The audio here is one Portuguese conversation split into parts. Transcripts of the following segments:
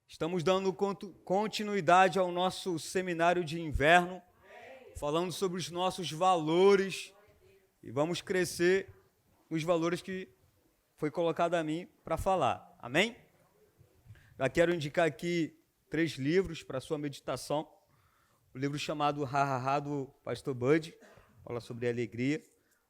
Estamos dando continuidade ao nosso seminário de inverno, falando sobre os nossos valores e vamos crescer nos valores que foi colocado a mim para falar. Amém? Já quero indicar aqui 3 livros para sua meditação. O livro chamado Ha, do Pastor Bud, fala sobre alegria.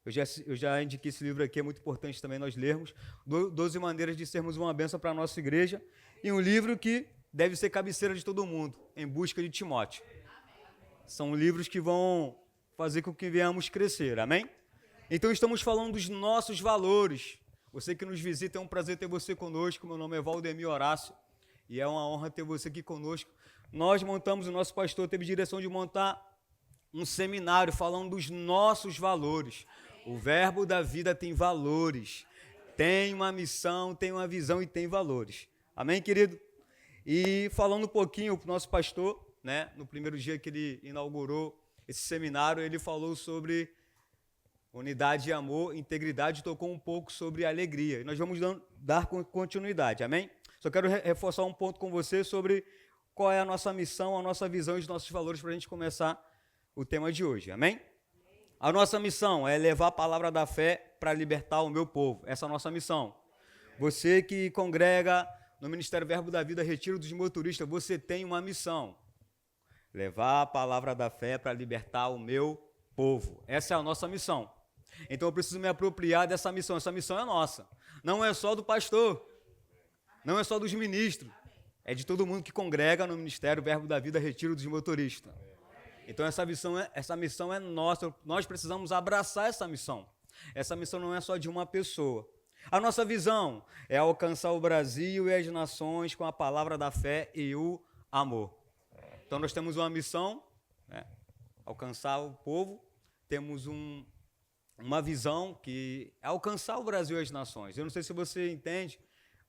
Eu já indiquei esse livro aqui, é muito importante também nós lermos. 12 maneiras de sermos uma bênção para a nossa igreja. E um livro que deve ser cabeceira de todo mundo, Em Busca de Timóteo. São livros que vão fazer com que venhamos crescer, amém? Então estamos falando dos nossos valores. Você que nos visita, é um prazer ter você conosco. Meu nome é Valdemir Horácio e é uma honra ter você aqui conosco. Nós montamos, o nosso pastor teve direção de montar um seminário falando dos nossos valores. O verbo da vida tem valores, tem uma missão, tem uma visão e tem valores. Amém, querido? E falando um pouquinho para o nosso pastor, né, no primeiro dia que ele inaugurou esse seminário, ele falou sobre unidade e amor, integridade, tocou um pouco sobre alegria. E nós vamos dar continuidade, amém? Só quero reforçar um ponto com você sobre qual é a nossa missão, a nossa visão e os nossos valores para a gente começar o tema de hoje, amém? A nossa missão é levar a palavra da fé para libertar o meu povo. Essa é a nossa missão. Você que congrega no Ministério Verbo da Vida, Retiro dos Motoristas, você tem uma missão. Levar a palavra da fé para libertar o meu povo. Essa é a nossa missão. Então eu preciso me apropriar dessa missão. Essa missão é nossa. Não é só do pastor. Não é só dos ministros. É de todo mundo que congrega no Ministério Verbo da Vida, Retiro dos Motoristas. Então essa missão é nossa. Nós precisamos abraçar essa missão. Essa missão não é só de uma pessoa. A nossa visão é alcançar o Brasil e as nações com a palavra da fé e o amor. Então nós temos uma missão, né, alcançar o povo, temos uma visão que é alcançar o Brasil e as nações. Eu não sei se você entende,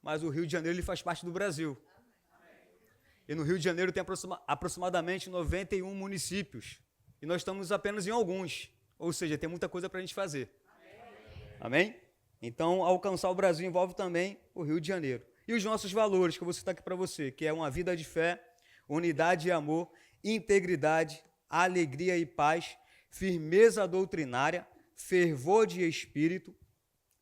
mas o Rio de Janeiro ele faz parte do Brasil. E no Rio de Janeiro tem aproximadamente 91 municípios. E nós estamos apenas em alguns. Ou seja, tem muita coisa para a gente fazer. Amém? Então, alcançar o Brasil envolve também o Rio de Janeiro. E os nossos valores, que eu vou citar aqui para você, que é uma vida de fé, unidade e amor, integridade, alegria e paz, firmeza doutrinária, fervor de espírito,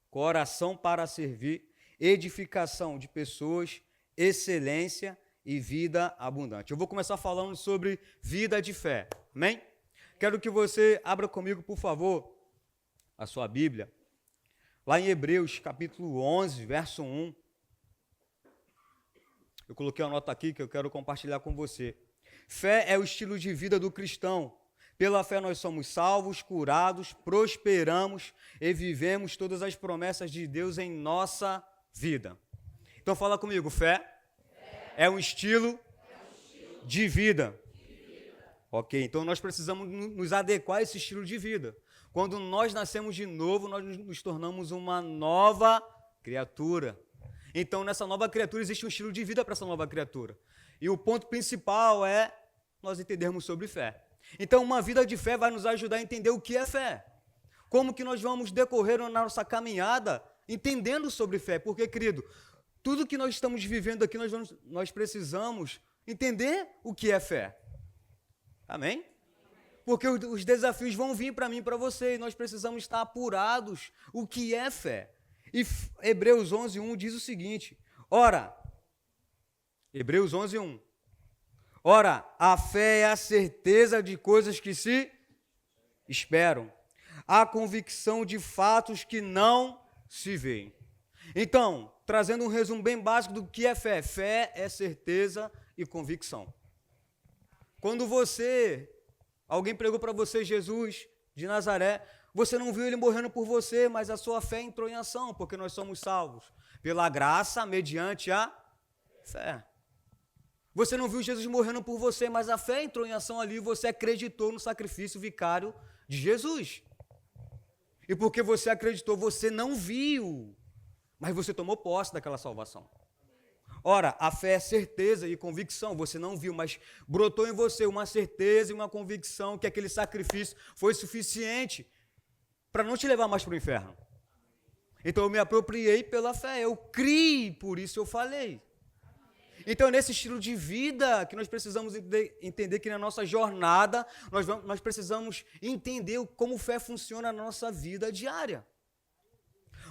coração para servir, edificação de pessoas, excelência e vida abundante. Eu vou começar falando sobre vida de fé, amém? Quero que você abra comigo, por favor, a sua Bíblia, lá em Hebreus, capítulo 11, verso 1. Eu coloquei uma nota aqui que eu quero compartilhar com você. Fé é o estilo de vida do cristão. Pela fé nós somos salvos, curados, prosperamos e vivemos todas as promessas de Deus em nossa vida. Então fala comigo, fé é um estilo de vida. Ok, então nós precisamos nos adequar a esse estilo de vida. Quando nós nascemos de novo, nós nos tornamos uma nova criatura. Então, nessa nova criatura, existe um estilo de vida para essa nova criatura. E o ponto principal é nós entendermos sobre fé. Então, uma vida de fé vai nos ajudar a entender o que é fé. Como que nós vamos decorrer na nossa caminhada entendendo sobre fé. Porque, querido, tudo que nós estamos vivendo aqui, nós precisamos entender o que é fé. Amém? Porque os desafios vão vir para mim e para você, e nós precisamos estar apurados o que é fé. E Hebreus 11, 1 diz o seguinte, Hebreus 11, 1, a fé é a certeza de coisas que se esperam, a convicção de fatos que não se veem. Então, trazendo um resumo bem básico do que é fé. Fé é certeza e convicção. Quando alguém pregou para você Jesus de Nazaré, você não viu ele morrendo por você, mas a sua fé entrou em ação, porque nós somos salvos pela graça mediante a fé. Você não viu Jesus morrendo por você, mas a fé entrou em ação ali e você acreditou no sacrifício vicário de Jesus. E porque você acreditou, você não viu, mas você tomou posse daquela salvação. A fé é certeza e convicção. Você não viu, mas brotou em você uma certeza e uma convicção que aquele sacrifício foi suficiente para não te levar mais para o inferno. Então eu me apropriei pela fé, eu criei, por isso eu falei. Então, é nesse estilo de vida que nós precisamos entender que na nossa jornada, nós precisamos entender como fé funciona na nossa vida diária.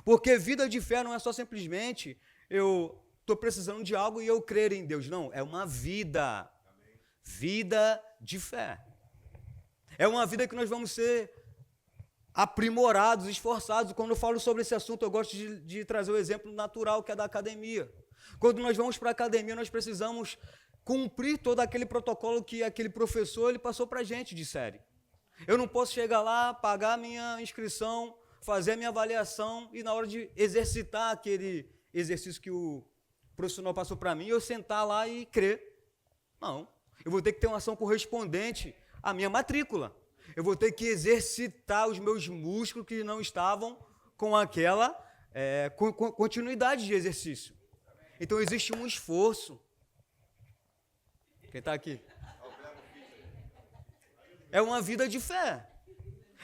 Porque vida de fé não é só simplesmente eu estou precisando de algo e eu crer em Deus. Não, é uma vida. Vida de fé. É uma vida que nós vamos ser aprimorados, esforçados. Quando eu falo sobre esse assunto, eu gosto de trazer o exemplo natural, que é da academia. Quando nós vamos para a academia, nós precisamos cumprir todo aquele protocolo que aquele professor ele passou para a gente de série. Eu não posso chegar lá, pagar a minha inscrição, fazer a minha avaliação e na hora de exercitar aquele exercício que o profissional passou para mim, eu sentar lá e crer. Não. Eu vou ter que ter uma ação correspondente à minha matrícula. Eu vou ter que exercitar os meus músculos que não estavam com aquela continuidade de exercício. Então, existe um esforço. Quem está aqui? É uma vida de fé.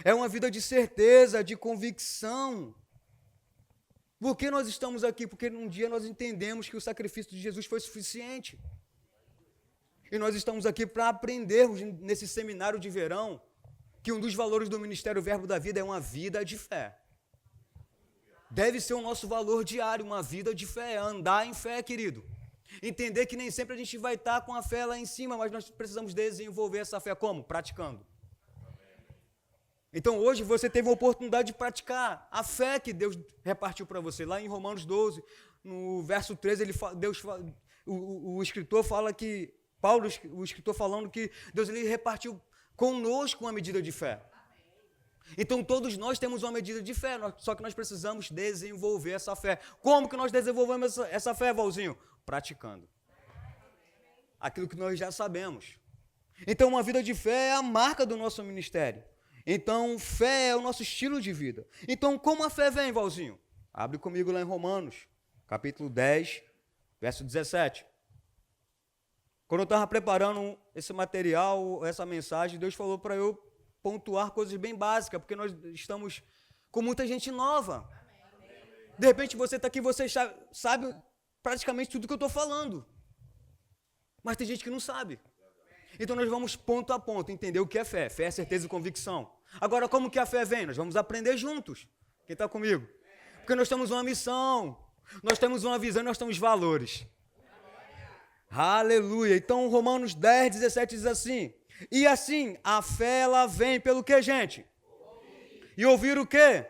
É uma vida de certeza, de convicção. Por que nós estamos aqui? Porque num dia nós entendemos que o sacrifício de Jesus foi suficiente. E nós estamos aqui para aprendermos nesse seminário de verão que um dos valores do Ministério Verbo da Vida é uma vida de fé. Deve ser o nosso valor diário, uma vida de fé, andar em fé, querido. Entender que nem sempre a gente vai estar com a fé lá em cima, mas nós precisamos desenvolver essa fé como? Praticando. Então hoje você teve a oportunidade de praticar a fé que Deus repartiu para você. Lá em Romanos 12, no verso 13, o escritor fala que, Paulo, o escritor falando que Deus ele repartiu conosco uma medida de fé. Então todos nós temos uma medida de fé, só que nós precisamos desenvolver essa fé. Como que nós desenvolvemos essa fé, Valzinho? Praticando. Aquilo que nós já sabemos. Então uma vida de fé é a marca do nosso ministério. Então fé é o nosso estilo de vida. Então como a fé vem, Valzinho? Abre comigo lá em Romanos, capítulo 10, verso 17. Quando eu estava preparando esse material, essa mensagem, Deus falou para eu pontuar coisas bem básicas, porque nós estamos com muita gente nova. De repente você está aqui, você sabe praticamente tudo que eu estou falando. Mas tem gente que não sabe. Então nós vamos ponto a ponto, entender o que é fé. Fé é certeza e convicção. Agora, como que a fé vem? Nós vamos aprender juntos. Quem está comigo? Porque nós temos uma missão, nós temos uma visão, nós temos valores. Aleluia. Então Romanos 10, 17 diz assim: e assim, a fé ela vem pelo que, gente? E ouvir o quê?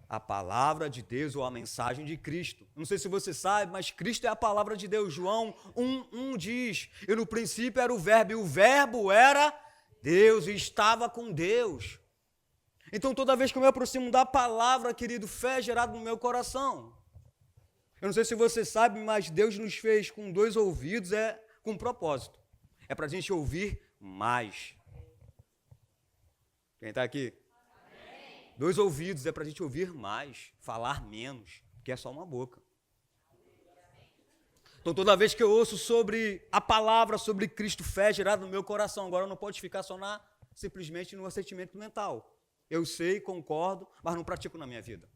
A palavra de Deus ou a mensagem de Cristo. Não sei se você sabe, mas Cristo é a palavra de Deus. João 1:1 diz: e no princípio era o verbo, e o verbo era Deus, e estava com Deus. Então toda vez que eu me aproximo da palavra, querido, fé é gerada no meu coração. Eu não sei se você sabe, mas Deus nos fez com 2 ouvidos, com um propósito. É para a gente ouvir mais. Quem está aqui? Amém. 2 ouvidos é para a gente ouvir mais, falar menos, porque é só uma boca. Então, toda vez que eu ouço sobre a palavra, sobre Cristo, fé gerada no meu coração, agora não pode ficar só simplesmente no assentimento mental. Eu sei, concordo, mas não pratico na minha vida.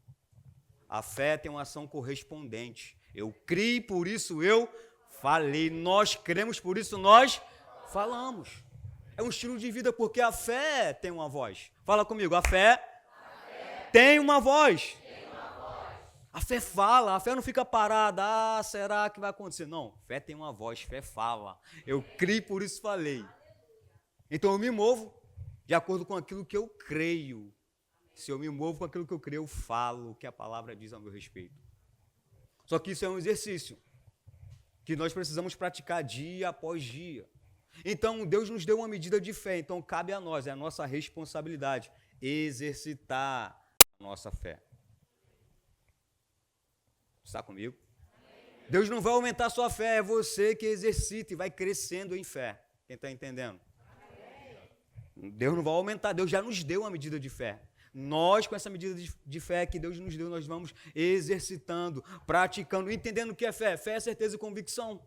A fé tem uma ação correspondente. Eu criei, por isso eu falei. Nós cremos, por isso nós falamos. É um estilo de vida, porque a fé tem uma voz. Fala comigo, a fé tem uma voz. A fé fala, a fé não fica parada. Ah, será que vai acontecer? Não, fé tem uma voz, fé fala. Eu criei, por isso falei. Então eu me movo de acordo com aquilo que eu creio. Se eu me movo com aquilo que eu creio, eu falo o que a palavra diz ao meu respeito. Só que isso é um exercício que nós precisamos praticar dia após dia. Então, Deus nos deu uma medida de fé, então cabe a nós, é a nossa responsabilidade, exercitar a nossa fé. Está comigo? Amém. Deus não vai aumentar a sua fé, é você que exercita e vai crescendo em fé. Quem está entendendo? Amém. Deus não vai aumentar, Deus já nos deu uma medida de fé. Nós, com essa medida de fé que Deus nos deu, nós vamos exercitando, praticando, entendendo o que é fé. Fé é certeza e convicção.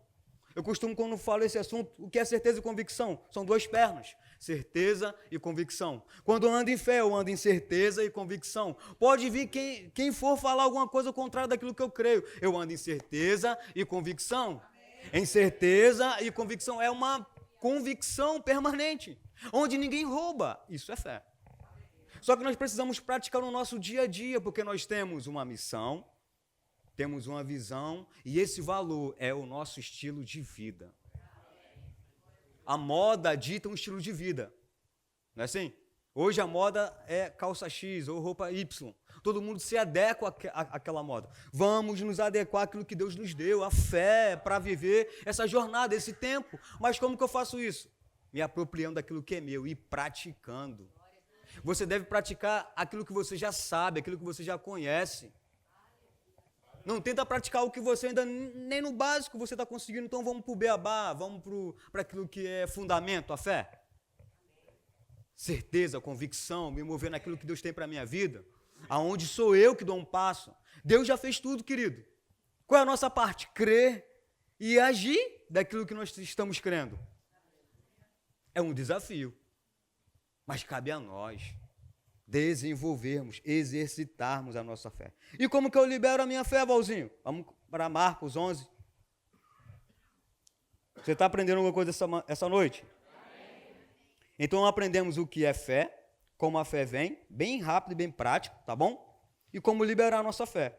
Eu costumo, quando falo esse assunto, o que é certeza e convicção? São duas pernas, certeza e convicção. Quando eu ando em fé, eu ando em certeza e convicção. Pode vir quem for falar alguma coisa contrária daquilo que eu creio. Eu ando em certeza e convicção. Em certeza e convicção. É uma convicção permanente, onde ninguém rouba. Isso é fé. Só que nós precisamos praticar no nosso dia a dia, porque nós temos uma missão, temos uma visão, e esse valor é o nosso estilo de vida. A moda dita um estilo de vida, não é assim? Hoje a moda é calça X ou roupa Y. Todo mundo se adequa àquela moda. Vamos nos adequar àquilo que Deus nos deu, a fé, para viver essa jornada, esse tempo. Mas como que eu faço isso? Me apropriando daquilo que é meu e praticando. Você deve praticar aquilo que você já sabe, aquilo que você já conhece. Não tenta praticar o que você ainda nem no básico você está conseguindo. Então vamos para o beabá, vamos para aquilo que é fundamento, a fé. Certeza, convicção, me mover naquilo que Deus tem para a minha vida. Aonde sou eu que dou um passo. Deus já fez tudo, querido. Qual é a nossa parte? Crer e agir daquilo que nós estamos crendo. É um desafio. Mas cabe a nós desenvolvermos, exercitarmos a nossa fé. E como que eu libero a minha fé, Valzinho? Vamos para Marcos 11. Você está aprendendo alguma coisa essa noite? Então aprendemos o que é fé, como a fé vem, bem rápido e bem prático, tá bom? E como liberar a nossa fé.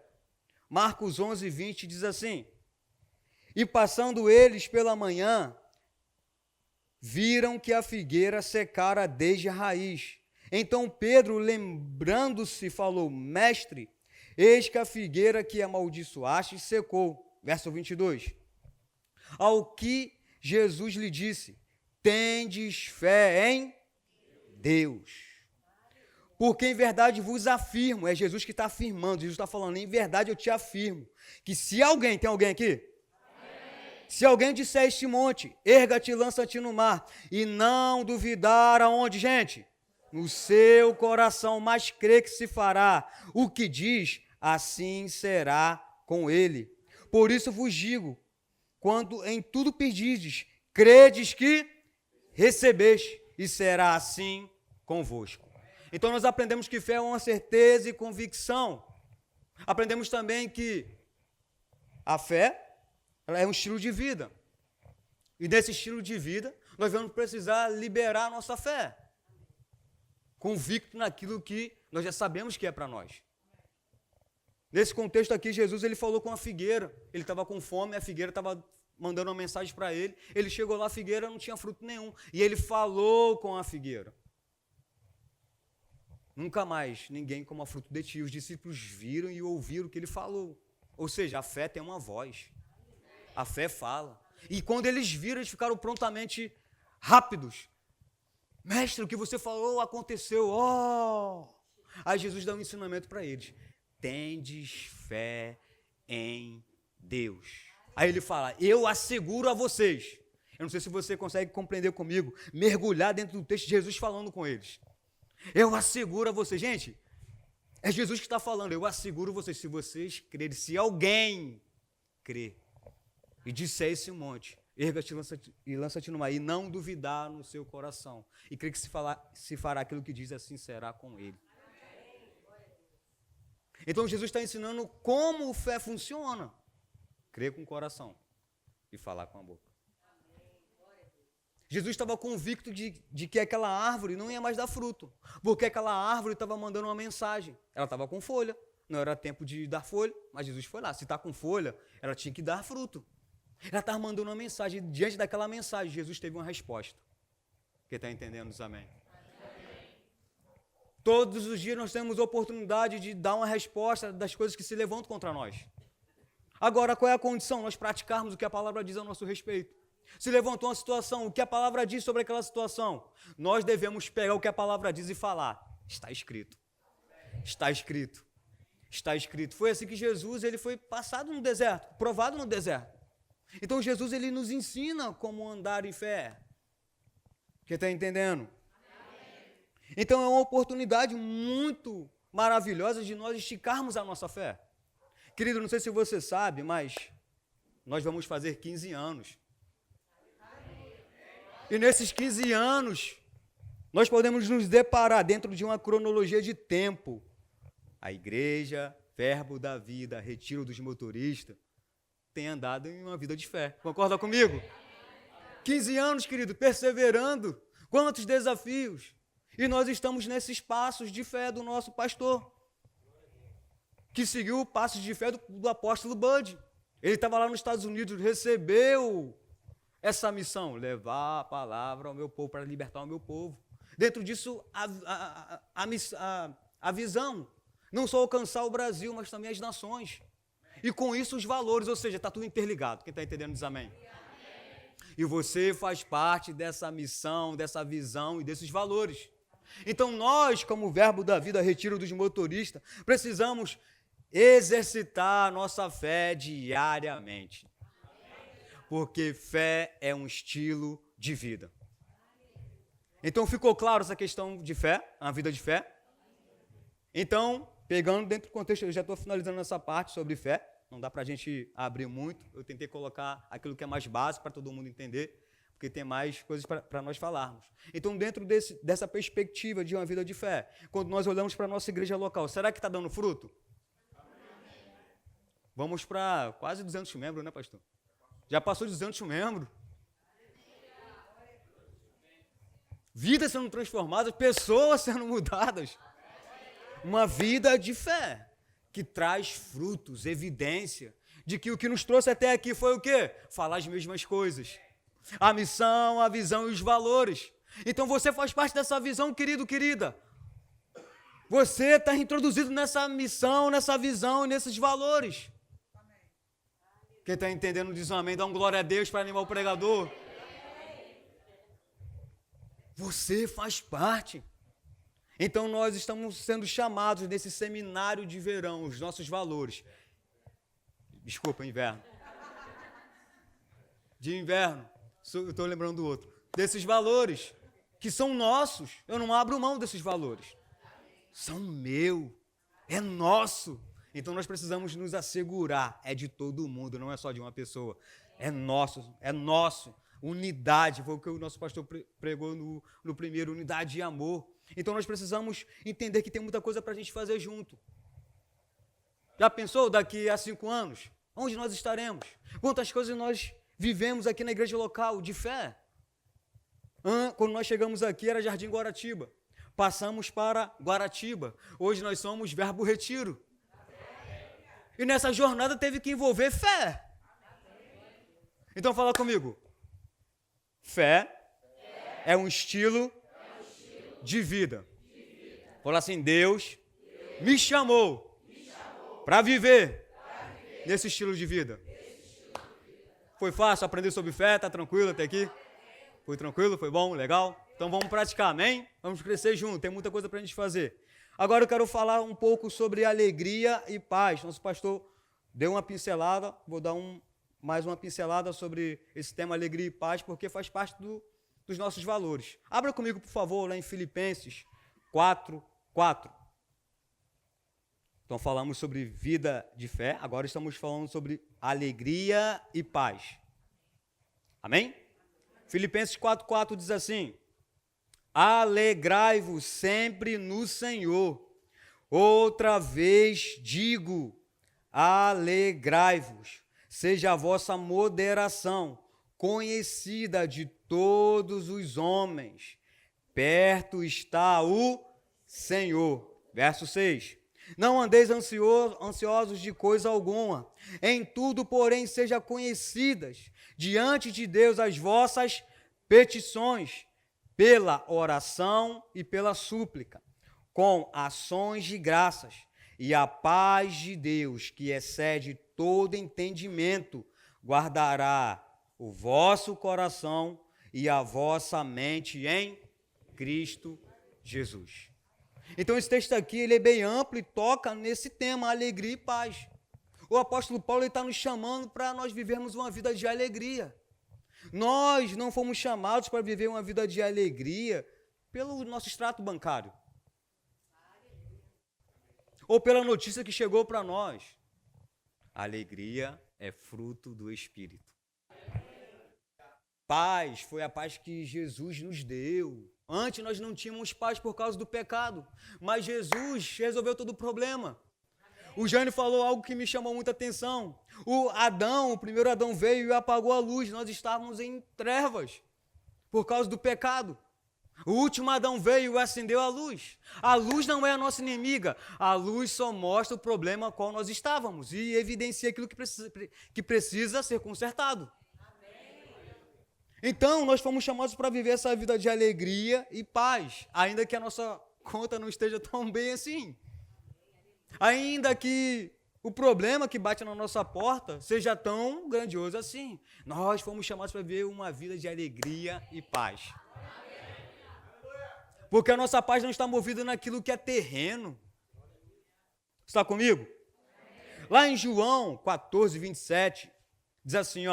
Marcos 11, 20 diz assim: E passando eles pela manhã, viram que a figueira secara desde a raiz. Então Pedro, lembrando-se, falou: Mestre, eis que a figueira que amaldiçoaste secou. Verso 22. Ao que Jesus lhe disse: Tendes fé em Deus. Porque em verdade vos afirmo, é Jesus que está afirmando, Jesus está falando, em verdade eu te afirmo, que se alguém, tem alguém aqui? Se alguém disser a este monte, erga-te e lança-te no mar, e não duvidar aonde, gente? No seu coração, mas crê que se fará o que diz, assim será com ele. Por isso vos digo, quando em tudo pedirdes, credes que recebeste, e será assim convosco. Então nós aprendemos que fé é uma certeza e convicção. Aprendemos também que a fé ela é um estilo de vida. E desse estilo de vida, nós vamos precisar liberar a nossa fé. Convicto naquilo que nós já sabemos que é para nós. Nesse contexto aqui, Jesus ele falou com a figueira. Ele estava com fome, a figueira estava mandando uma mensagem para ele. Ele chegou lá, a figueira não tinha fruto nenhum. E ele falou com a figueira. Nunca mais ninguém coma fruto de ti. Os discípulos viram e ouviram o que ele falou. Ou seja, a fé tem uma voz. A fé fala. E quando eles viram, eles ficaram prontamente rápidos. Mestre, o que você falou aconteceu. Oh! Aí Jesus dá um ensinamento para eles. Tendes fé em Deus. Aí ele fala, eu asseguro a vocês. Eu não sei se você consegue compreender comigo, mergulhar dentro do texto de Jesus falando com eles. Eu asseguro a vocês. Gente, é Jesus que está falando. Eu asseguro a vocês, se vocês crerem, se alguém crer e disser esse monte, erga-te e lança-te no mar, e não duvidar no seu coração, e crer que se fará aquilo que diz, assim será com ele. Então Jesus está ensinando como a fé funciona. Crer com o coração e falar com a boca. Jesus estava convicto de que aquela árvore não ia mais dar fruto, porque aquela árvore estava mandando uma mensagem. Ela estava com folha, não era tempo de dar folha, mas Jesus foi lá. Se está com folha, ela tinha que dar fruto. Ela estava mandando uma mensagem, diante daquela mensagem, Jesus teve uma resposta. Quem está entendendo, diz amém. Todos os dias nós temos a oportunidade de dar uma resposta das coisas que se levantam contra nós. Agora, qual é a condição? Nós praticarmos o que a palavra diz a nosso respeito. Se levantou uma situação, o que a palavra diz sobre aquela situação? Nós devemos pegar o que a palavra diz e falar. Está escrito. Está escrito. Está escrito. Foi assim que Jesus ele foi passado no deserto, provado no deserto. Então Jesus ele nos ensina como andar em fé. Quem está entendendo? Então é uma oportunidade muito maravilhosa de nós esticarmos a nossa fé. Querido, não sei se você sabe, mas nós vamos fazer 15 anos E nesses 15 anos, nós podemos nos deparar dentro de uma cronologia de tempo. A igreja, Verbo da Vida, Retiro dos Motoristas, tem andado em uma vida de fé. Concorda comigo? 15 anos, querido, perseverando. Quantos desafios. E nós estamos nesses passos de fé do nosso pastor, que seguiu o passo de fé do apóstolo Bud. Ele estava lá nos Estados Unidos, recebeu essa missão, levar a palavra ao meu povo, para libertar o meu povo. Dentro disso, a visão, não só alcançar o Brasil, mas também as nações. E com isso os valores, ou seja, está tudo interligado. Quem está entendendo diz amém. E você faz parte dessa missão, dessa visão e desses valores. Então nós, como Verbo da Vida, Retiro dos Motoristas, precisamos exercitar a nossa fé diariamente. Porque fé é um estilo de vida. Então ficou claro essa questão de fé, a vida de fé? Então, pegando dentro do contexto, eu já estou finalizando essa parte sobre fé, não dá para a gente abrir muito, eu tentei colocar aquilo que é mais básico para todo mundo entender, porque tem mais coisas para nós falarmos. Então, dentro dessa perspectiva de uma vida de fé, quando nós olhamos para a nossa igreja local, será que está dando fruto? Vamos para quase 200 membros, né, pastor? Já passou de 200 membros. Vidas sendo transformadas, pessoas sendo mudadas. Uma vida de fé, que traz frutos, evidência, de que o que nos trouxe até aqui foi o quê? Falar as mesmas coisas. A missão, a visão e os valores. Então você faz parte dessa visão, querido, querida. Você está introduzido nessa missão, nessa visão e nesses valores. Quem está entendendo diz um amém, dá um glória a Deus para animar o pregador. Você faz parte. Então nós estamos sendo chamados nesse seminário de verão, os nossos valores. Desculpa, inverno. De inverno, eu estou lembrando do outro. Desses valores, que são nossos. Eu não abro mão desses valores. São meu, é nosso. Então nós precisamos nos assegurar, é de todo mundo, não é só de uma pessoa. É nosso, é nosso. Unidade, foi o que o nosso pastor pregou no primeiro, unidade e amor. Então nós precisamos entender que tem muita coisa para a gente fazer junto. Já pensou daqui a 5 anos? Onde nós estaremos? Quantas coisas nós vivemos aqui na igreja local de fé? Quando nós chegamos aqui era Jardim Guaratiba. Passamos para Guaratiba. Hoje nós somos Verbo Retiro. E nessa jornada teve que envolver fé. Então fala comigo. Fé é um estilo de vida. Fala assim, Deus me chamou para viver nesse estilo de vida. Foi fácil aprender sobre fé? Está tranquilo até aqui? Foi tranquilo? Foi bom? Legal? Então vamos praticar, amém? Vamos crescer junto, tem muita coisa para a gente fazer. Agora eu quero falar um pouco sobre alegria e paz. Nosso pastor deu uma pincelada, vou dar mais uma pincelada sobre esse tema alegria e paz, porque faz parte dos nossos valores. Abra comigo, por favor, lá em Filipenses 4:4. Então falamos sobre vida de fé, agora estamos falando sobre alegria e paz. Amém? Filipenses 4:4 diz assim: alegrai-vos sempre no Senhor. Outra vez digo, alegrai-vos. Seja a vossa moderação conhecida de todos os homens. Perto está o Senhor. Verso 6. Não andeis ansiosos de coisa alguma. Em tudo, porém, sejam conhecidas diante de Deus as vossas petições, pela oração e pela súplica, com ações de graças, e a paz de Deus, que excede todo entendimento, guardará o vosso coração e a vossa mente em Cristo Jesus. Então esse texto aqui ele é bem amplo e toca nesse tema, alegria e paz. O apóstolo Paulo está nos chamando para nós vivermos uma vida de alegria. Nós não fomos chamados para viver uma vida de alegria pelo nosso extrato bancário. Ou pela notícia que chegou para nós. A alegria é fruto do Espírito. Paz foi a paz que Jesus nos deu. Antes nós não tínhamos paz por causa do pecado, mas Jesus resolveu todo o problema. O Jânio falou algo que me chamou muita atenção. O primeiro Adão veio e apagou a luz. Nós estávamos em trevas por causa do pecado. O último Adão veio e acendeu a luz. A luz não é a nossa inimiga. A luz só mostra o problema ao qual nós estávamos e evidencia aquilo que precisa ser consertado. Então, nós fomos chamados para viver essa vida de alegria e paz, ainda que a nossa conta não esteja tão bem assim. Ainda que o problema que bate na nossa porta seja tão grandioso assim. Nós fomos chamados para viver uma vida de alegria e paz. Porque a nossa paz não está movida naquilo que é terreno. Está comigo? Lá em João 14, 27, diz assim,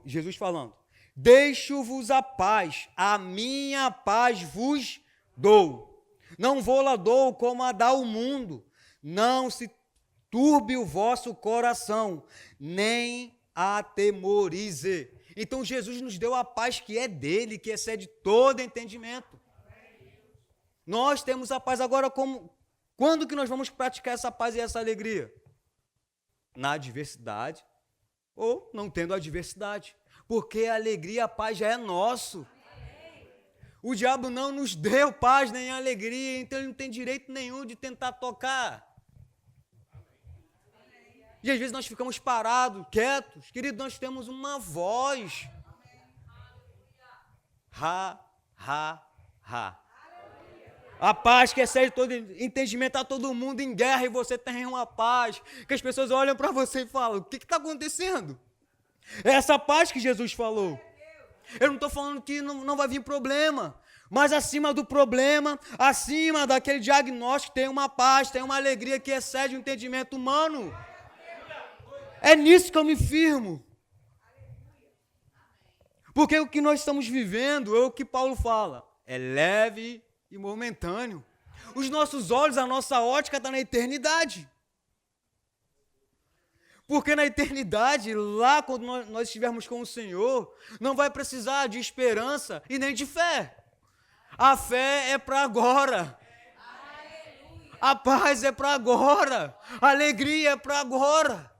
Jesus falando: deixo-vos a paz, a minha paz vos dou. Não vou-la dou como a dá o mundo. Não se turbe o vosso coração, nem atemorize. Então Jesus nos deu a paz que é dele, que excede todo entendimento. Nós temos a paz agora quando que nós vamos praticar essa paz e essa alegria? Na adversidade ou não tendo adversidade. Porque a alegria e a paz já é nosso. O diabo não nos deu paz nem alegria, então ele não tem direito nenhum de tentar tocar. E às vezes nós ficamos parados, quietos. Querido, nós temos uma voz. Ha, ha, ha. A paz que excede todo entendimento, está todo mundo em guerra e você tem uma paz. Que as pessoas olham para você e falam: o que está acontecendo? É essa paz que Jesus falou. Eu não estou falando que não vai vir problema, mas acima do problema, acima daquele diagnóstico, tem uma paz, tem uma alegria que excede o entendimento humano. É nisso que eu me firmo. Porque o que nós estamos vivendo é o que Paulo fala, é leve e momentâneo. Os nossos olhos, a nossa ótica está na eternidade. Porque na eternidade, lá quando nós estivermos com o Senhor, não vai precisar de esperança e nem de fé. A fé é para agora. A paz é para agora. A alegria é para agora.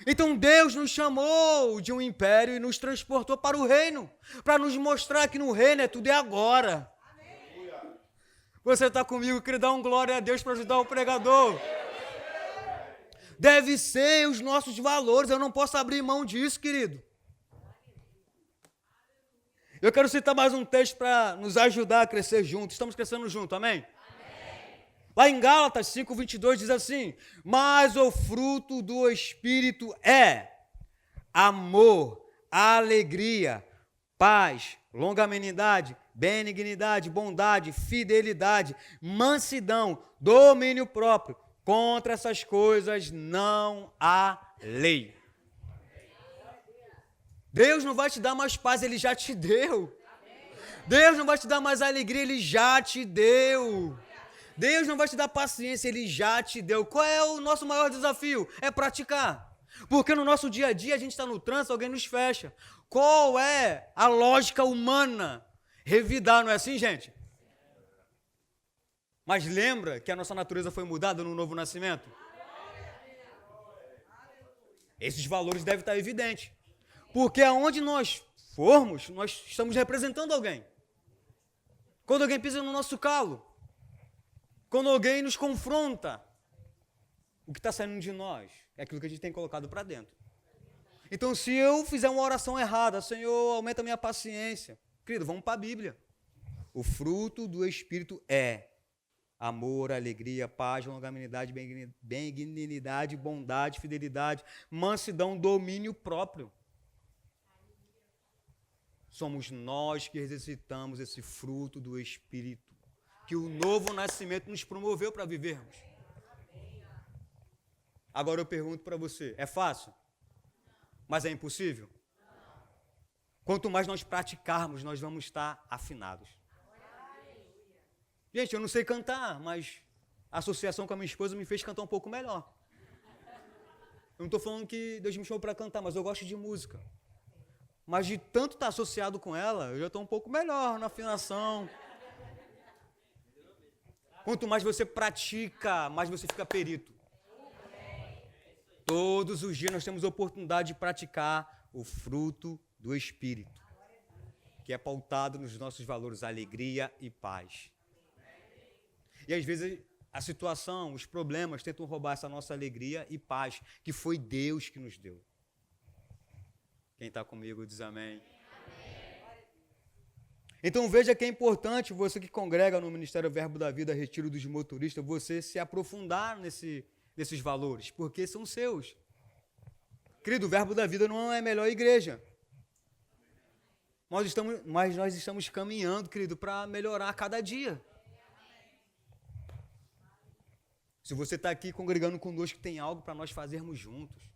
Então Deus nos chamou de um império e nos transportou para o reino, para nos mostrar que no reino tudo é agora. Você está comigo, queria dar um glória a Deus para ajudar o pregador. Deve ser os nossos valores, eu não posso abrir mão disso, querido. Eu quero citar mais um texto para nos ajudar a crescer juntos. Estamos crescendo juntos, amém? Lá em Gálatas 5:22 diz assim: mas o fruto do Espírito é amor, alegria, paz, longanimidade, benignidade, bondade, fidelidade, mansidão, domínio próprio. Contra essas coisas não há lei. Deus não vai te dar mais paz, Ele já te deu. Deus não vai te dar mais alegria, Ele já te deu. Deus não vai te dar paciência, Ele já te deu. Qual é o nosso maior desafio? É praticar. Porque no nosso dia a dia a gente está no trânsito, alguém nos fecha. Qual é a lógica humana? Revidar, não é assim, gente? Mas lembra que a nossa natureza foi mudada no novo nascimento? Esses valores devem estar evidentes. Porque aonde nós formos, nós estamos representando alguém. Quando alguém pisa no nosso calo, quando alguém nos confronta, o que está saindo de nós é aquilo que a gente tem colocado para dentro. Então, se eu fizer uma oração errada, Senhor, aumenta a minha paciência. Querido, vamos para a Bíblia. O fruto do Espírito é amor, alegria, paz, longanimidade, benignidade, bondade, fidelidade, mansidão, domínio próprio. Somos nós que exercitamos esse fruto do Espírito, que o novo nascimento nos promoveu para vivermos. Agora eu pergunto para você, é fácil? Mas é impossível? Quanto mais nós praticarmos, nós vamos estar afinados. Gente, eu não sei cantar, mas a associação com a minha esposa me fez cantar um pouco melhor. Eu não estou falando que Deus me chamou para cantar, mas eu gosto de música. mas de tanto estar associado com ela, eu já estou um pouco melhor na afinação. Quanto mais você pratica, mais você fica perito. Todos os dias nós temos a oportunidade de praticar o fruto do Espírito, que é pautado nos nossos valores, alegria e paz. E às vezes a situação, os problemas tentam roubar essa nossa alegria e paz, que foi Deus que nos deu. Quem está comigo diz amém. Então veja que é importante você que congrega no Ministério Verbo da Vida, Retiro dos Motoristas, você se aprofundar nesses valores, porque são seus. Querido, o Verbo da Vida não é a melhor igreja. Mas nós estamos caminhando, querido, para melhorar cada dia. Se você está aqui congregando conosco, tem algo para nós fazermos juntos.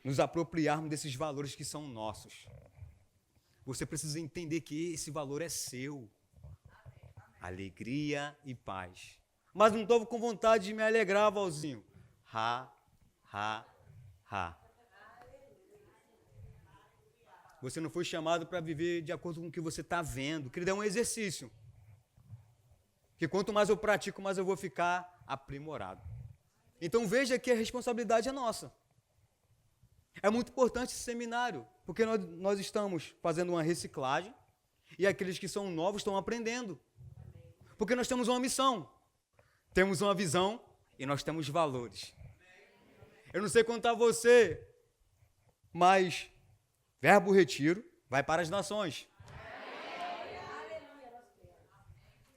Nos apropriarmos desses valores que são nossos. Você precisa entender que esse valor é seu. Alegria e paz. Mas não estou com vontade de me alegrar, Valzinho. Ha. Você não foi chamado para viver de acordo com o que você está vendo. Querido, é um exercício. Que quanto mais eu pratico, mais eu vou ficar aprimorado. Então veja que a responsabilidade é nossa. É muito importante esse seminário, porque nós estamos fazendo uma reciclagem e aqueles que são novos estão aprendendo. Porque nós temos uma missão, temos uma visão e nós temos valores. Eu não sei quanto a você, mas Verbo Retiro vai para as nações.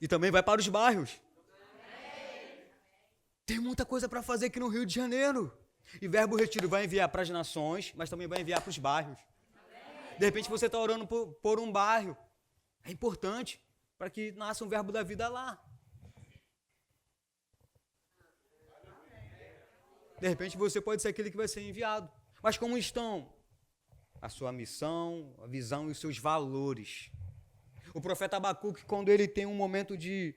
E também vai para os bairros. Tem muita coisa para fazer aqui no Rio de Janeiro. E Verbo Retiro vai enviar para as nações, mas também vai enviar para os bairros. De repente você está orando por um bairro. É importante para que nasça um Verbo da Vida lá. De repente você pode ser aquele que vai ser enviado. Mas como estão a sua missão, a visão e os seus valores? O profeta Abacuque, quando ele tem um momento de...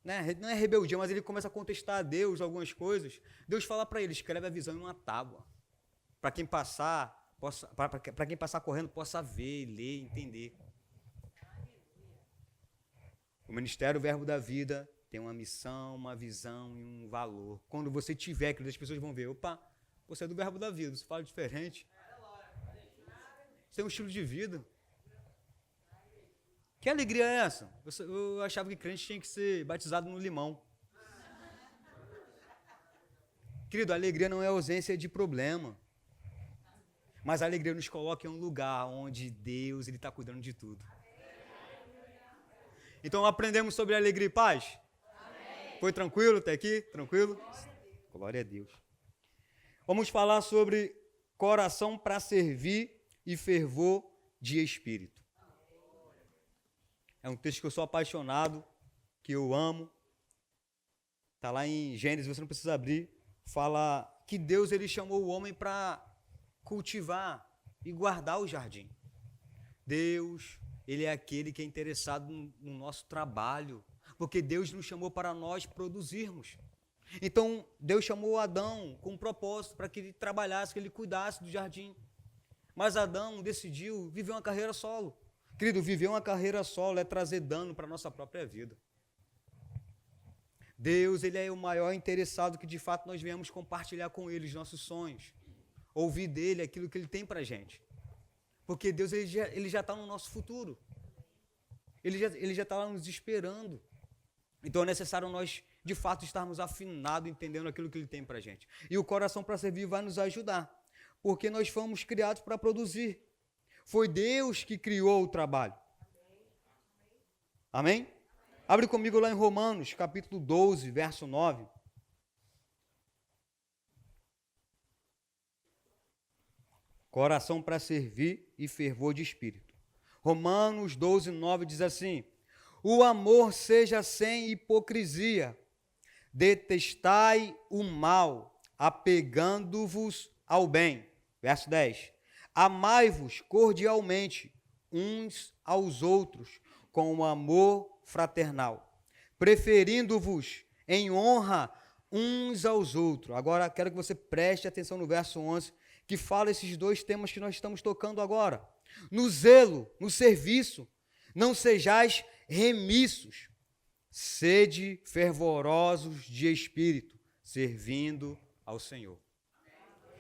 não é rebeldia, mas ele começa a contestar a Deus algumas coisas. Deus fala para ele, escreve a visão em uma tábua. Para quem passar correndo, possa ver, ler, entender. O Ministério Verbo da Vida tem uma missão, uma visão e um valor. Quando você tiver, as pessoas vão ver, opa, você é do Verbo da Vida, você fala diferente. Você tem um estilo de vida. Que alegria é essa? Eu achava que crente tinha que ser batizado no limão. Querido, a alegria não é ausência de problema. Mas a alegria nos coloca em um lugar onde Deus está cuidando de tudo. Então aprendemos sobre alegria e paz? Foi tranquilo até aqui? Tranquilo? Glória a Deus. Vamos falar sobre coração para servir e fervor de espírito. É um texto que eu sou apaixonado, que eu amo. Está lá em Gênesis, você não precisa abrir. Fala que Deus ele chamou o homem para cultivar e guardar o jardim. Deus, ele é aquele que é interessado no nosso trabalho, porque Deus nos chamou para nós produzirmos. Então, Deus chamou Adão com um propósito para que ele trabalhasse, que ele cuidasse do jardim. Mas Adão decidiu viver uma carreira solo. Querido, viver uma carreira solo é trazer dano para a nossa própria vida. Deus, ele é o maior interessado que de fato nós viemos compartilhar com ele os nossos sonhos. Ouvir dele aquilo que ele tem para a gente. Porque Deus, ele já está no nosso futuro. Ele já está lá nos esperando. Então é necessário nós, de fato, estarmos afinados, entendendo aquilo que ele tem para a gente. E o coração para servir vai nos ajudar. Porque nós fomos criados para produzir. Foi Deus que criou o trabalho. Amém? Abre comigo lá em Romanos, capítulo 12, verso 9. Coração para servir e fervor de espírito. Romanos 12, 9 diz assim: o amor seja sem hipocrisia, detestai o mal, apegando-vos ao bem. Verso 10. Amai-vos cordialmente uns aos outros com um amor fraternal, preferindo-vos em honra uns aos outros. Agora quero que você preste atenção no verso 11, que fala esses dois temas que nós estamos tocando agora. No zelo, no serviço, não sejais remissos, sede fervorosos de espírito, servindo ao Senhor.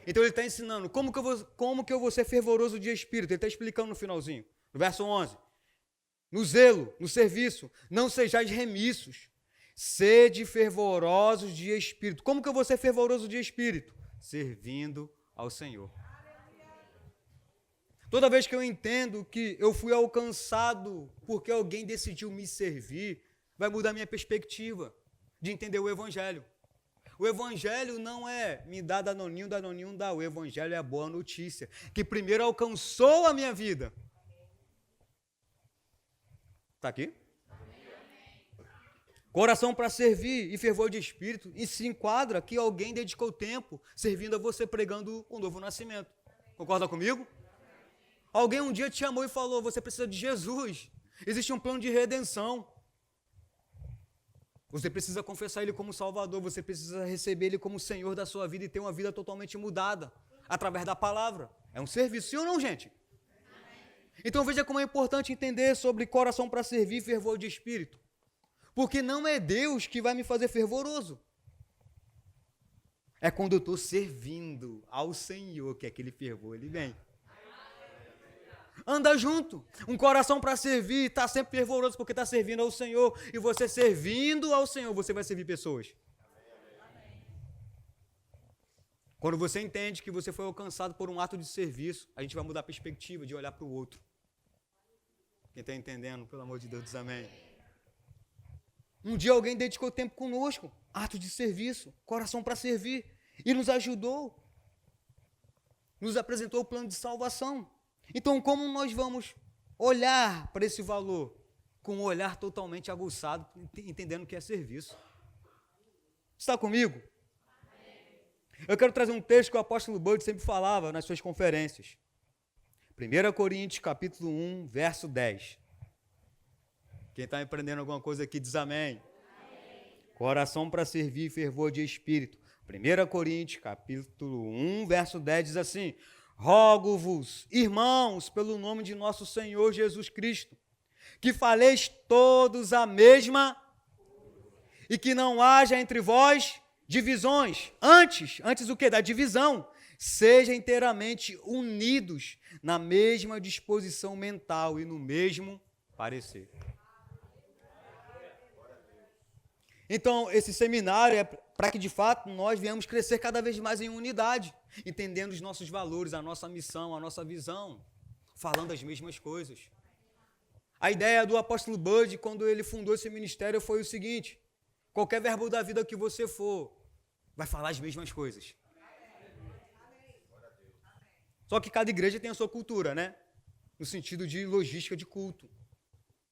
Então ele está ensinando como que eu vou ser fervoroso de espírito. Ele está explicando no finalzinho, no verso 11. No zelo, no serviço, não sejais remissos, sede fervorosos de espírito. Como que eu vou ser fervoroso de espírito? Servindo ao Senhor. Toda vez que eu entendo que eu fui alcançado porque alguém decidiu me servir, vai mudar minha perspectiva de entender o Evangelho. O Evangelho não é me dar danoninho dá. O Evangelho é a boa notícia, que primeiro alcançou a minha vida. Está aqui? Coração para servir e fervor de espírito, e se enquadra que alguém dedicou tempo servindo a você, pregando o novo nascimento. Concorda comigo? Alguém um dia te chamou e falou, você precisa de Jesus, existe um plano de redenção. Você precisa confessar Ele como Salvador, você precisa receber Ele como Senhor da sua vida e ter uma vida totalmente mudada, através da palavra. É um serviço, sim ou não, gente? Então veja como é importante entender sobre coração para servir e fervor de espírito. Porque não é Deus que vai me fazer fervoroso. É quando eu estou servindo ao Senhor que aquele fervor ele vem. Anda junto. Um coração para servir está sempre fervoroso porque está servindo ao Senhor. E você servindo ao Senhor, você vai servir pessoas. Quando você entende que você foi alcançado por um ato de serviço, a gente vai mudar a perspectiva de olhar para o outro. Quem está entendendo, pelo amor de Deus, diz amém. Um dia alguém dedicou tempo conosco, ato de serviço, coração para servir, e nos ajudou, nos apresentou o plano de salvação. Então, como nós vamos olhar para esse valor? Com um olhar totalmente aguçado, entendendo que é serviço. Está comigo? Eu quero trazer um texto que o apóstolo Bud sempre falava nas suas conferências. 1 Coríntios, capítulo 1, verso 10. Quem está aprendendo alguma coisa aqui diz amém. Coração para servir, fervor de espírito. 1 Coríntios, capítulo 1, verso 10 diz assim: rogo-vos, irmãos, pelo nome de nosso Senhor Jesus Cristo, que faleis todos a mesma e que não haja entre vós divisões. Antes o que? Da divisão. Sejam inteiramente unidos na mesma disposição mental e no mesmo parecer. Então, esse seminário é para que, de fato, nós venhamos crescer cada vez mais em unidade, entendendo os nossos valores, a nossa missão, a nossa visão, falando as mesmas coisas. A ideia do apóstolo Bud, quando ele fundou esse ministério, foi o seguinte: qualquer verbo da vida que você for, vai falar as mesmas coisas. Só que cada igreja tem a sua cultura, né? No sentido de logística de culto.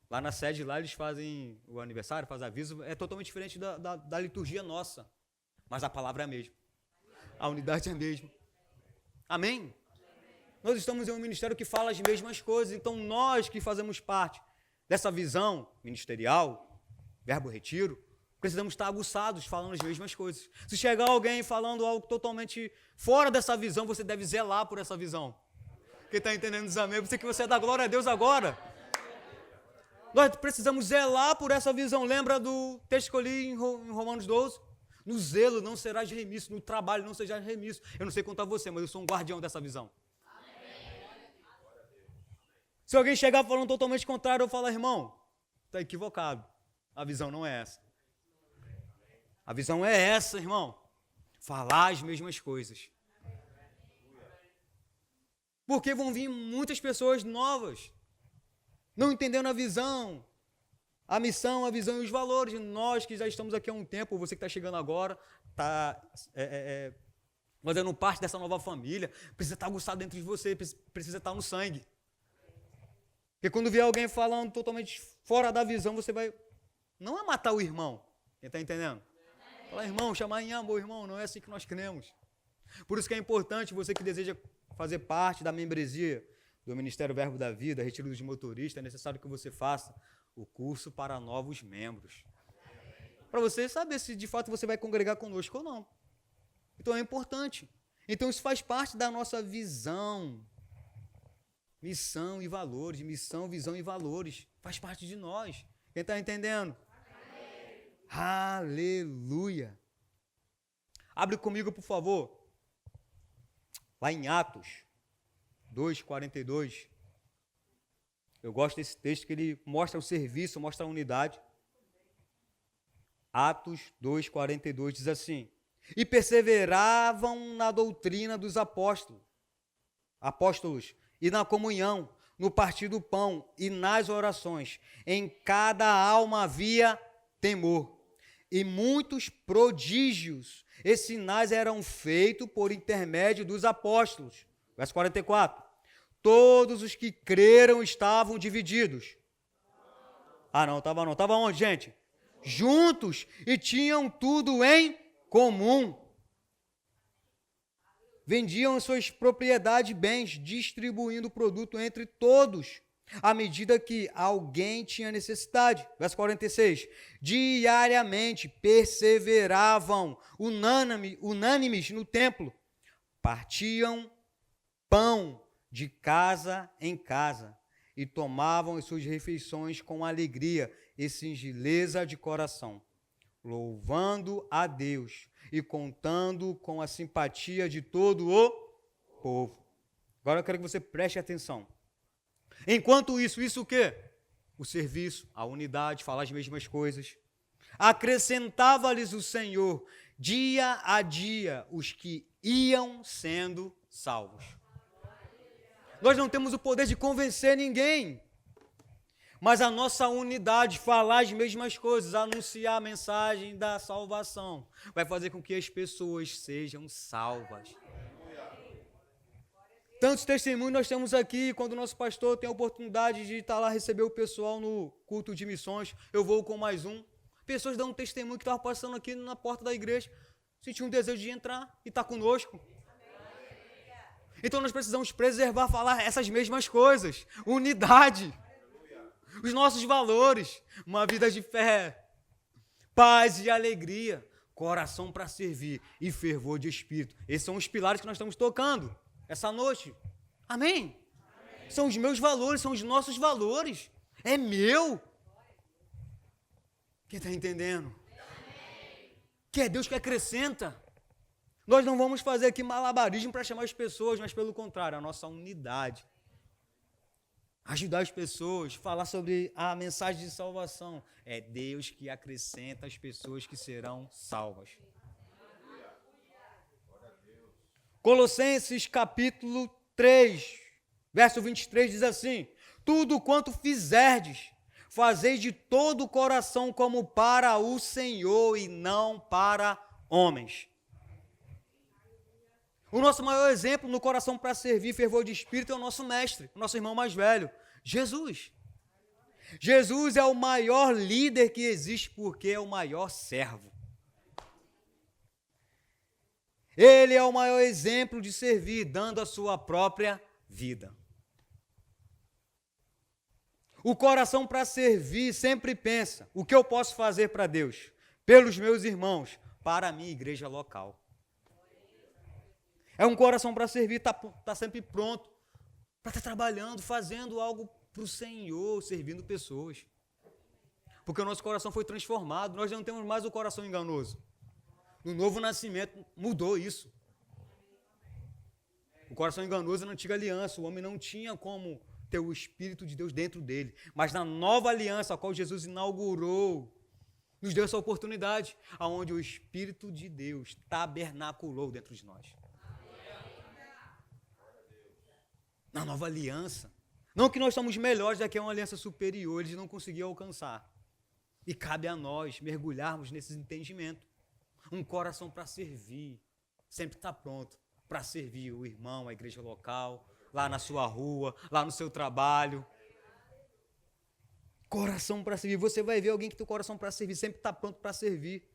Lá na sede, lá eles fazem o aniversário, fazem aviso, é totalmente diferente da liturgia nossa. Mas a palavra é a mesma. A unidade é a mesma. Amém? Nós estamos em um ministério que fala as mesmas coisas, então nós que fazemos parte dessa visão ministerial, verbo retiro, precisamos estar aguçados, falando as mesmas coisas. Se chegar alguém falando algo totalmente fora dessa visão, você deve zelar por essa visão. Quem está entendendo diz amém? Você que você dá glória a Deus agora. Nós precisamos zelar por essa visão. Lembra do texto que eu li em Romanos 12? No zelo não serás remisso, no trabalho não serás remisso. Eu não sei contar você, mas eu sou um guardião dessa visão. Se alguém chegar falando totalmente contrário, eu falo, irmão, está equivocado. A visão não é essa. A visão é essa, irmão. Falar as mesmas coisas. Porque vão vir muitas pessoas novas, não entendendo a visão, a missão, a visão e os valores. Nós que já estamos aqui há um tempo, você que está chegando agora, está fazendo parte dessa nova família, precisa estar aguçado dentro de você, precisa estar no sangue. Porque quando vier alguém falando totalmente fora da visão, você vai... Não é matar o irmão, quem está entendendo? Falar, irmão, chamar em amor, irmão, não é assim que nós cremos. Por isso que é importante, você que deseja fazer parte da membresia do Ministério Verbo da Vida, Retiro dos Motoristas, é necessário que você faça o curso para novos membros. Para você saber se de fato você vai congregar conosco ou não. Então é importante. Então isso faz parte da nossa visão. Missão e valores, missão, visão e valores. Faz parte de nós. Quem está entendendo? Amém. Aleluia. Abre comigo, por favor. Lá em Atos 2:42. Eu gosto desse texto que ele mostra o serviço, mostra a unidade. Atos 2:42 diz assim: e perseveravam na doutrina dos apóstolos e na comunhão, no partir do pão e nas orações. Em cada alma havia temor. E muitos prodígios e sinais eram feitos por intermédio dos apóstolos. Verso 44. Todos os que creram estavam divididos. Não, estava não. Estava onde, gente? Juntos, e tinham tudo em comum. Vendiam suas propriedades e bens, distribuindo o produto entre todos, à medida que alguém tinha necessidade. Verso 46. Diariamente perseveravam unânimes no templo, partiam pão de casa em casa e tomavam as suas refeições com alegria e singeleza de coração, louvando a Deus e contando com a simpatia de todo o povo. Agora eu quero que você preste atenção. Enquanto isso o quê? O serviço, a unidade, falar as mesmas coisas. Acrescentava-lhes o Senhor, dia a dia, os que iam sendo salvos. Nós não temos o poder de convencer ninguém, mas a nossa unidade, falar as mesmas coisas, anunciar a mensagem da salvação, vai fazer com que as pessoas sejam salvas. Tantos testemunhos nós temos aqui, quando o nosso pastor tem a oportunidade de estar lá receber o pessoal no culto de missões, eu vou com mais um. Pessoas dão um testemunho que estavam passando aqui na porta da igreja, sentiam um desejo de entrar e estar conosco. Então nós precisamos preservar, falar essas mesmas coisas, unidade. Os nossos valores, uma vida de fé, paz e alegria, coração para servir e fervor de espírito. Esses são os pilares que nós estamos tocando essa noite. Amém? Amém. São os meus valores, são os nossos valores. É meu. Quem está entendendo? Amém. Que é Deus que acrescenta. Nós não vamos fazer aqui malabarismo para chamar as pessoas, mas pelo contrário, a nossa unidade. Ajudar as pessoas, falar sobre a mensagem de salvação. É Deus que acrescenta as pessoas que serão salvas. Colossenses capítulo 3, verso 23 diz assim: tudo quanto fizerdes, fazei de todo o coração como para o Senhor e não para homens. O nosso maior exemplo no coração para servir, fervor de espírito, é o nosso mestre, o nosso irmão mais velho, Jesus. Jesus é o maior líder que existe porque é o maior servo. Ele é o maior exemplo de servir, dando a sua própria vida. O coração para servir sempre pensa: o que eu posso fazer para Deus, pelos meus irmãos, para a minha igreja local. É um coração para servir, está sempre pronto, para estar trabalhando, fazendo algo para o Senhor, servindo pessoas. Porque o nosso coração foi transformado, nós não temos mais o coração enganoso. No novo nascimento mudou isso. O coração enganoso na antiga aliança, o homem não tinha como ter o Espírito de Deus dentro dele. Mas na nova aliança, a qual Jesus inaugurou, nos deu essa oportunidade, onde o Espírito de Deus tabernaculou dentro de nós. Na nova aliança. Não que nós somos melhores, daqui é uma aliança superior, eles não conseguiam alcançar. E cabe a nós mergulharmos nesse entendimento. Um coração para servir, sempre está pronto para servir o irmão, a igreja local, lá na sua rua, lá no seu trabalho. Coração para servir. Você vai ver alguém que tem o coração para servir, sempre está pronto para servir.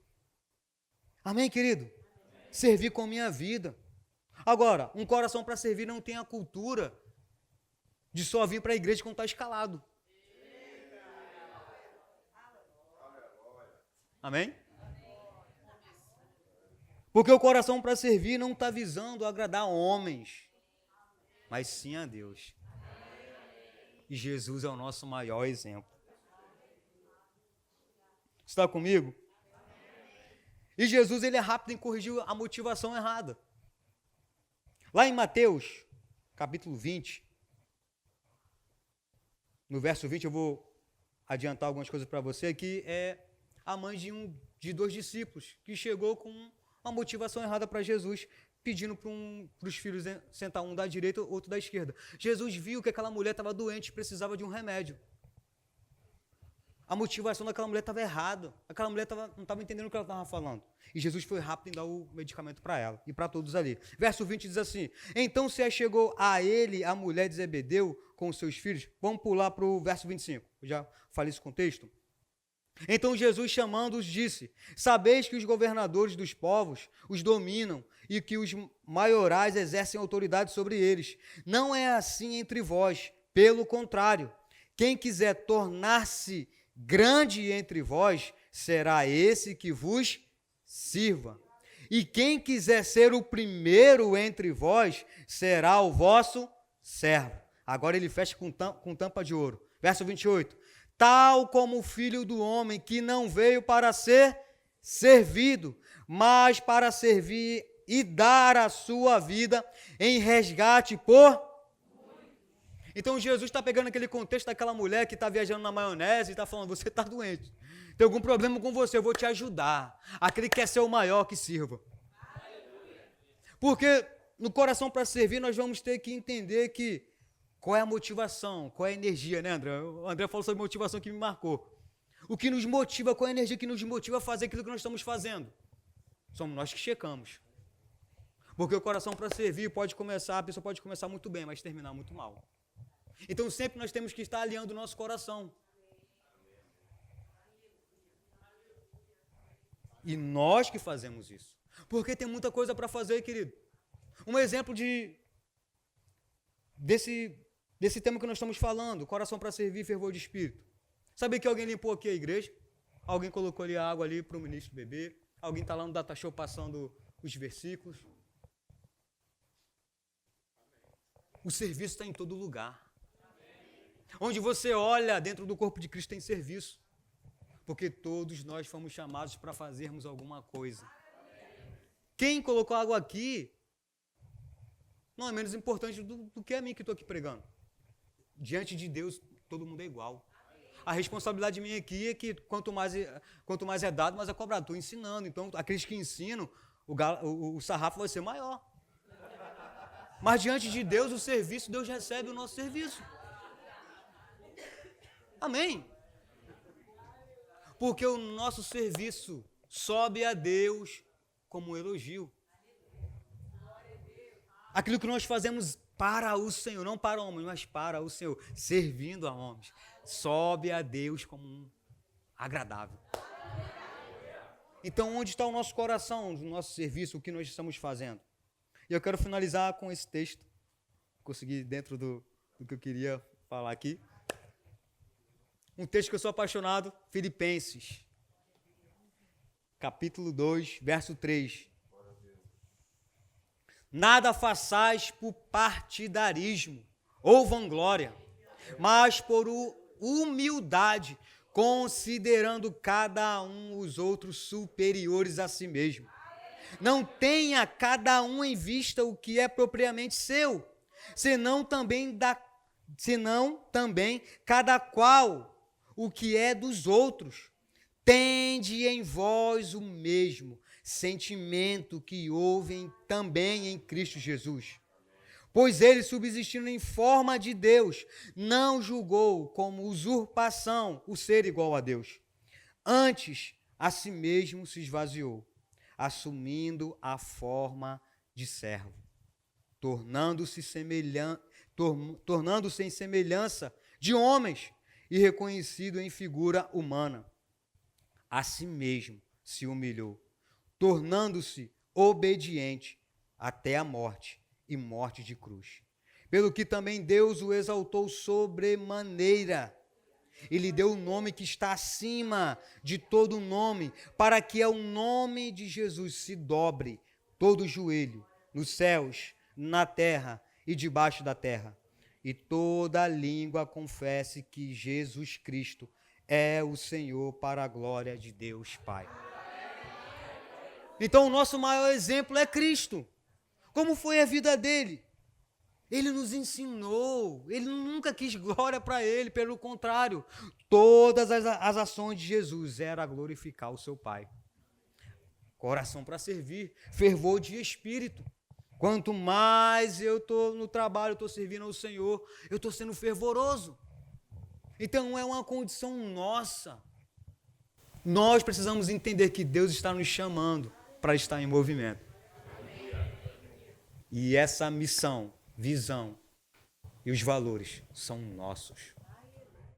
Amém, querido? Amém. Servir com a minha vida. Agora, um coração para servir não tem a cultura de só vir para a igreja quando está escalado. Amém? Porque o coração para servir não está visando agradar homens, mas sim a Deus. E Jesus é o nosso maior exemplo. Está comigo? E Jesus, ele é rápido em corrigir a motivação errada. Lá em Mateus, capítulo 20, no verso 20, eu vou adiantar algumas coisas para você, que é a mãe de 2 discípulos, que chegou com uma motivação errada para Jesus, pedindo para os filhos sentar um da direita, outro da esquerda. Jesus viu que aquela mulher estava doente e precisava de um remédio. A motivação daquela mulher estava errada. Aquela mulher não estava entendendo o que ela estava falando. E Jesus foi rápido em dar o medicamento para ela e para todos ali. Verso 20 diz assim: então se achegou a ele a mulher de Zebedeu com os seus filhos. Vamos pular para o verso 25. Eu já falei esse contexto. Então Jesus, chamando-os, disse: sabeis que os governadores dos povos os dominam e que os maiorais exercem autoridade sobre eles. Não é assim entre vós. Pelo contrário, quem quiser tornar-se grande entre vós, será esse que vos sirva. E quem quiser ser o primeiro entre vós, será o vosso servo. Agora ele fecha com tampa de ouro. Verso 28. Tal como o Filho do Homem, que não veio para ser servido, mas para servir e dar a sua vida em resgate por... Então Jesus está pegando aquele contexto daquela mulher que está viajando na maionese e está falando: você está doente, tem algum problema com você, eu vou te ajudar. Aquele que quer ser o maior, que sirva. Porque no coração para servir nós vamos ter que entender que qual é a motivação, qual é a energia, né, André? O André falou sobre motivação que me marcou. O que nos motiva, qual é a energia que nos motiva a fazer aquilo que nós estamos fazendo? Somos nós que checamos. Porque o coração para servir pode começar, a pessoa pode começar muito bem, mas terminar muito mal. Então sempre nós temos que estar alinhando o nosso coração. E nós que fazemos isso. Porque tem muita coisa para fazer, querido. Um exemplo desse tema que nós estamos falando, coração para servir, fervor de espírito. Sabia que alguém limpou aqui a igreja? Alguém colocou ali a água ali para o ministro beber? Alguém está lá no data show passando os versículos? O serviço está em todo lugar. Onde você olha, dentro do corpo de Cristo tem serviço. Porque todos nós fomos chamados para fazermos alguma coisa. Quem colocou água aqui não é menos importante do que a mim que estou aqui pregando. Diante de Deus, todo mundo é igual. A responsabilidade minha aqui é que quanto mais é dado, mais é cobrado. Estou ensinando, então aqueles que ensinam, o sarrafo vai ser maior. Mas diante de Deus, o serviço, Deus recebe o nosso serviço. Amém? Porque o nosso serviço sobe a Deus como um elogio. Aquilo que nós fazemos para o Senhor, não para homens, mas para o Senhor, servindo a homens, sobe a Deus como um agradável. Então, onde está o nosso coração, o nosso serviço, o que nós estamos fazendo? E eu quero finalizar com esse texto. Consegui dentro do que eu queria falar aqui. Um texto que eu sou apaixonado, Filipenses, capítulo 2, verso 3. Nada façais por partidarismo ou vanglória, mas por humildade, considerando cada um os outros superiores a si mesmo. Não tenha cada um em vista o que é propriamente seu, senão também cada qual o que é dos outros. Tende em vós o mesmo sentimento que houve também em Cristo Jesus. Pois ele, subsistindo em forma de Deus, não julgou como usurpação o ser igual a Deus. Antes, a si mesmo se esvaziou, assumindo a forma de servo, tornando-se em semelhança de homens e reconhecido em figura humana. A si mesmo se humilhou, tornando-se obediente até a morte e morte de cruz. Pelo que também Deus o exaltou sobremaneira e lhe deu o nome que está acima de todo nome, para que ao nome de Jesus se dobre todo joelho, nos céus, na terra e debaixo da terra, e toda língua confesse que Jesus Cristo é o Senhor, para a glória de Deus Pai. Então o nosso maior exemplo é Cristo. Como foi a vida dele? Ele nos ensinou, ele nunca quis glória para ele, pelo contrário, todas as ações de Jesus era glorificar o seu Pai. Coração para servir, fervor de espírito. Quanto mais eu estou no trabalho, estou servindo ao Senhor, eu estou sendo fervoroso. Então é uma condição nossa. Nós precisamos entender que Deus está nos chamando para estar em movimento. E essa missão, visão e os valores são nossos.